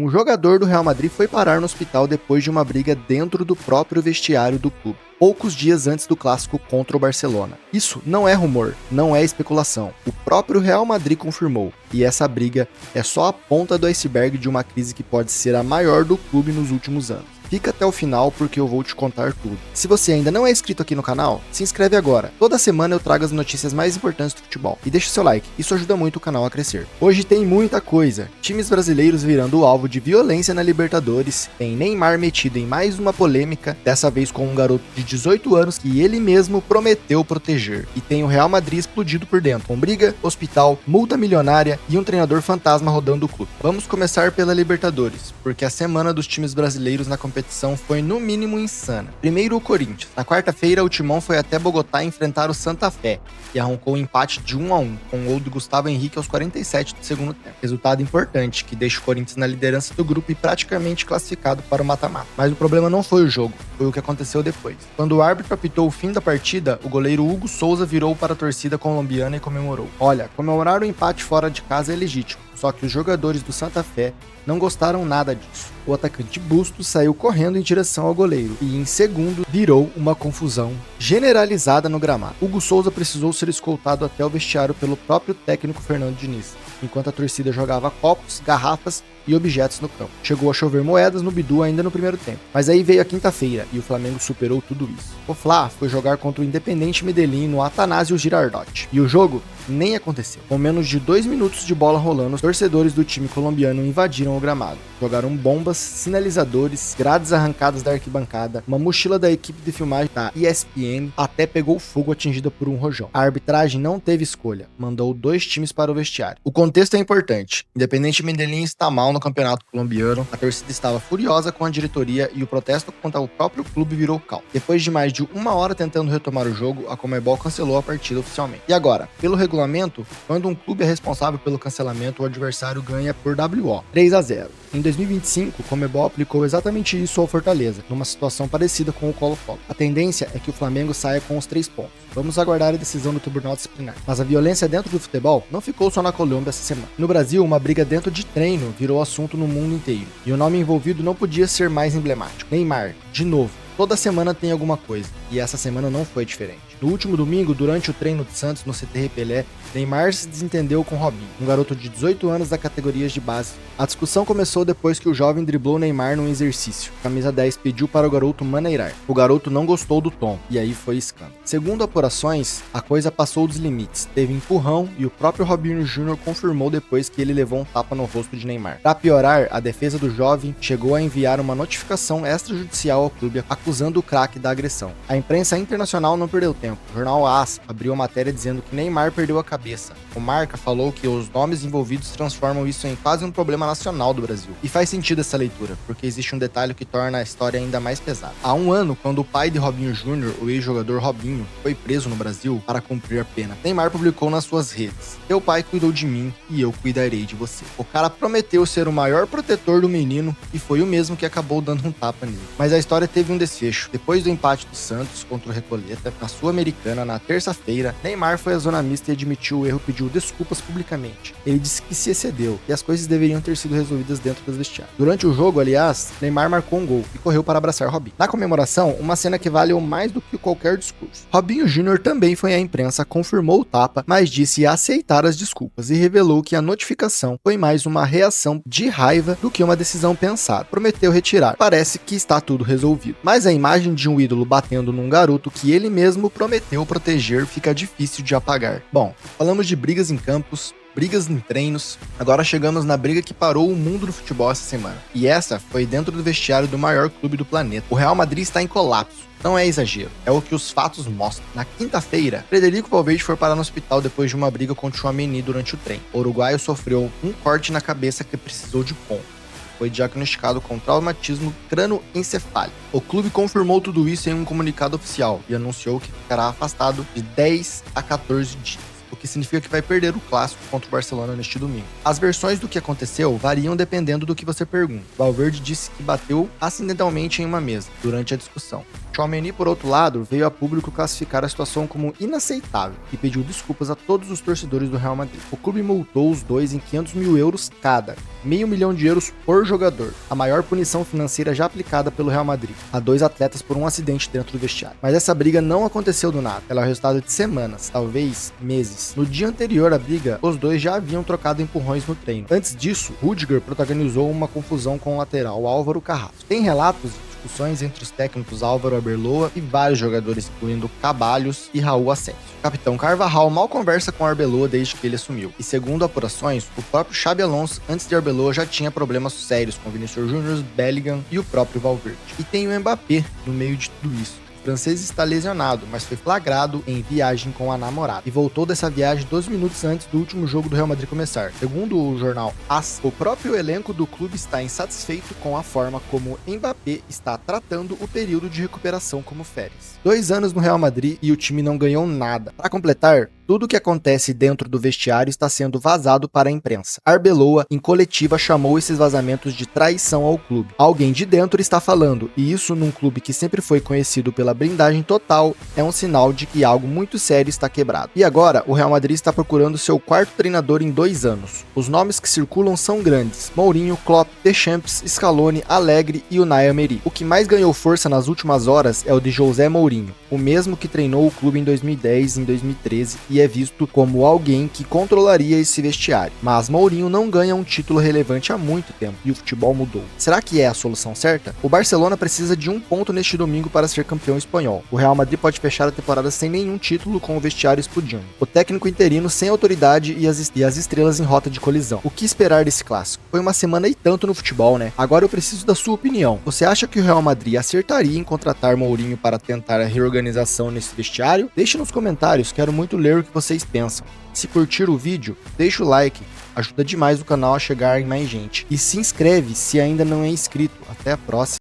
Um jogador do Real Madrid foi parar no hospital depois de uma briga dentro do próprio vestiário do clube, poucos dias antes do clássico contra o Barcelona. Isso não é rumor, não é especulação. O próprio Real Madrid confirmou, e essa briga é só a ponta do iceberg de uma crise que pode ser a maior do clube nos últimos anos. Fica até o final porque eu vou te contar tudo. Se você ainda não é inscrito aqui no canal, se inscreve agora. Toda semana eu trago as notícias mais importantes do futebol. E deixa o seu like, isso ajuda muito o canal a crescer. Hoje tem muita coisa. Times brasileiros virando alvo de violência na Libertadores. Tem Neymar metido em mais uma polêmica, dessa vez com um garoto de 18 anos que ele mesmo prometeu proteger. E tem o Real Madrid explodido por dentro, com briga, hospital, multa milionária e um treinador fantasma rodando o clube. Vamos começar pela Libertadores, porque a semana dos times brasileiros na competição foi no mínimo insana. Primeiro o Corinthians. Na quarta-feira o Timão foi até Bogotá enfrentar o Santa Fé e arrancou um empate de 1-1, com o gol do Gustavo Henrique aos 47 do segundo tempo. Resultado importante, que deixa o Corinthians na liderança do grupo e praticamente classificado para o mata-mata. Mas o problema não foi o jogo, foi o que aconteceu depois. Quando o árbitro apitou o fim da partida, o goleiro Hugo Souza virou para a torcida colombiana e comemorou. Olha, comemorar o empate fora de casa é legítimo, só que os jogadores do Santa Fé não gostaram nada disso. O atacante Bustos saiu correndo em direção ao goleiro e em segundo virou uma confusão generalizada no gramado. Hugo Souza precisou ser escoltado até o vestiário pelo próprio técnico Fernando Diniz, enquanto a torcida jogava copos, garrafas e objetos no campo. Chegou a chover moedas no Bidu ainda no primeiro tempo. Mas aí veio a quinta-feira e o Flamengo superou tudo isso. O Fla foi jogar contra o Independente Medellín no Atanásio Girardot. E o jogo nem aconteceu. Com menos de 2 minutos de bola rolando, os torcedores do time colombiano invadiram o gramado. Jogaram bombas, sinalizadores, grades arrancadas da arquibancada, uma mochila da equipe de filmagem da ESPN até pegou fogo atingida por um rojão. A arbitragem não teve escolha, mandou 2 times para o vestiário. O contexto é importante. Independente Medellín está mal no campeonato colombiano, a torcida estava furiosa com a diretoria e o protesto contra o próprio clube virou caos. Depois de mais de 1 hora tentando retomar o jogo, a Conmebol cancelou a partida oficialmente. E agora, pelo regulamento, quando um clube é responsável pelo cancelamento, o adversário ganha por WO, 3-0. Em 2025, o Conmebol aplicou exatamente isso ao Fortaleza, numa situação parecida com o Colo-Colo. A tendência é que o Flamengo saia com os 3 pontos. Vamos aguardar a decisão do Tribunal Disciplinar. Mas a violência dentro do futebol não ficou só na Colômbia essa semana. No Brasil, uma briga dentro de treino virou assunto no mundo inteiro. E o nome envolvido não podia ser mais emblemático. Neymar, de novo. Toda semana tem alguma coisa, e essa semana não foi diferente. No último domingo, durante o treino de Santos no CT Repelé, Neymar se desentendeu com Robinho, um garoto de 18 anos da categorias de base. A discussão começou depois que o jovem driblou Neymar num exercício. A camisa 10 pediu para o garoto maneirar. O garoto não gostou do tom, e aí foi escândalo. Segundo apurações, a coisa passou dos limites. Teve empurrão e o próprio Robinho Júnior confirmou depois que ele levou um tapa no rosto de Neymar. Para piorar, a defesa do jovem chegou a enviar uma notificação extrajudicial ao clube acusando o craque da agressão. A imprensa internacional não perdeu tempo. O jornal AS abriu a matéria dizendo que Neymar perdeu a cabeça. O Marca falou que os nomes envolvidos transformam isso em quase um problema nacional do Brasil. E faz sentido essa leitura, porque existe um detalhe que torna a história ainda mais pesada. Há 1 ano, quando o pai de Robinho Júnior, o ex-jogador Robinho, foi preso no Brasil para cumprir a pena, Neymar publicou nas suas redes: "Teu pai cuidou de mim e eu cuidarei de você." O cara prometeu ser o maior protetor do menino e foi o mesmo que acabou dando um tapa nele. Mas a história teve um desfecho. Depois do empate do Santos contra o Recoleta, na Sul-Americana, na terça-feira, Neymar foi à zona mista e admitiu o erro, pediu desculpas publicamente. Ele disse que se excedeu e as coisas deveriam ter sido resolvidas dentro dos vestiários. Durante o jogo, aliás, Neymar marcou um gol e correu para abraçar Robinho. Na comemoração, uma cena que valeu mais do que qualquer discurso. Robinho Júnior também foi à imprensa, confirmou o tapa, mas disse aceitar as desculpas e revelou que a notificação foi mais uma reação de raiva do que uma decisão pensada. Prometeu retirar. Parece que está tudo resolvido. Mas a imagem de um ídolo batendo num garoto que ele mesmo prometeu proteger fica difícil de apagar. Bom, falamos de brigas em campos, brigas em treinos, agora chegamos na briga que parou o mundo do futebol essa semana. E essa foi dentro do vestiário do maior clube do planeta. O Real Madrid está em colapso. Não é exagero, é o que os fatos mostram. Na quinta-feira, Frederico Valverde foi parar no hospital depois de uma briga com o Tchouaméni durante o treino. O uruguaio sofreu um corte na cabeça que precisou de ponto. Foi diagnosticado com traumatismo crânioencefálico. O clube confirmou tudo isso em um comunicado oficial e anunciou que ficará afastado de 10 a 14 dias. o que significa que vai perder o clássico contra o Barcelona neste domingo. As versões do que aconteceu variam dependendo do que você pergunta. Valverde disse que bateu acidentalmente em uma mesa durante a discussão. Tchouaméni, por outro lado, veio a público classificar a situação como inaceitável e pediu desculpas a todos os torcedores do Real Madrid. O clube multou os dois em 500 mil euros cada, €500 mil por jogador, a maior punição financeira já aplicada pelo Real Madrid a dois atletas por um acidente dentro do vestiário. Mas essa briga não aconteceu do nada, ela é o resultado de semanas, talvez meses. No dia anterior à briga, os dois já haviam trocado empurrões no treino. Antes disso, Rüdiger protagonizou uma confusão com o lateral Álvaro Carrasco. Tem relatos de discussões entre os técnicos Álvaro Arbeloa e vários jogadores, incluindo Ceballos e Raul Asensio. O capitão Carvajal mal conversa com Arbeloa desde que ele assumiu. E segundo apurações, o próprio Xabi Alonso, antes de Arbeloa, já tinha problemas sérios com Vinícius Júnior, Bellingham e o próprio Valverde. E tem o Mbappé no meio de tudo isso. O francês está lesionado, mas foi flagrado em viagem com a namorada e voltou dessa viagem 12 minutos antes do último jogo do Real Madrid começar. Segundo o jornal AS, o próprio elenco do clube está insatisfeito com a forma como Mbappé está tratando o período de recuperação como férias. 2 anos no Real Madrid e o time não ganhou nada. Para completar, tudo o que acontece dentro do vestiário está sendo vazado para a imprensa. Arbeloa, em coletiva, chamou esses vazamentos de traição ao clube. Alguém de dentro está falando, e isso num clube que sempre foi conhecido pela blindagem total, é um sinal de que algo muito sério está quebrado. E agora, o Real Madrid está procurando seu quarto treinador em 2 anos. Os nomes que circulam são grandes: Mourinho, Klopp, Deschamps, Scaloni, Allegri e Unai Emery. O que mais ganhou força nas últimas horas é o de José Mourinho, o mesmo que treinou o clube em 2010 e em 2013 e é visto como alguém que controlaria esse vestiário. Mas Mourinho não ganha um título relevante há muito tempo e o futebol mudou. Será que é a solução certa? O Barcelona precisa de 1 ponto neste domingo para ser campeão espanhol. O Real Madrid pode fechar a temporada sem nenhum título, com o vestiário explodindo. O técnico interino sem autoridade e as estrelas em rota de colisão. O que esperar desse clássico? Foi uma semana e tanto no futebol, né? Agora eu preciso da sua opinião. Você acha que o Real Madrid acertaria em contratar Mourinho para tentar a reorganização nesse vestiário? Deixe nos comentários, quero muito ler o que vocês pensam. Se curtir o vídeo, deixa o like, ajuda demais o canal a chegar em mais gente. E se inscreve se ainda não é inscrito. Até a próxima.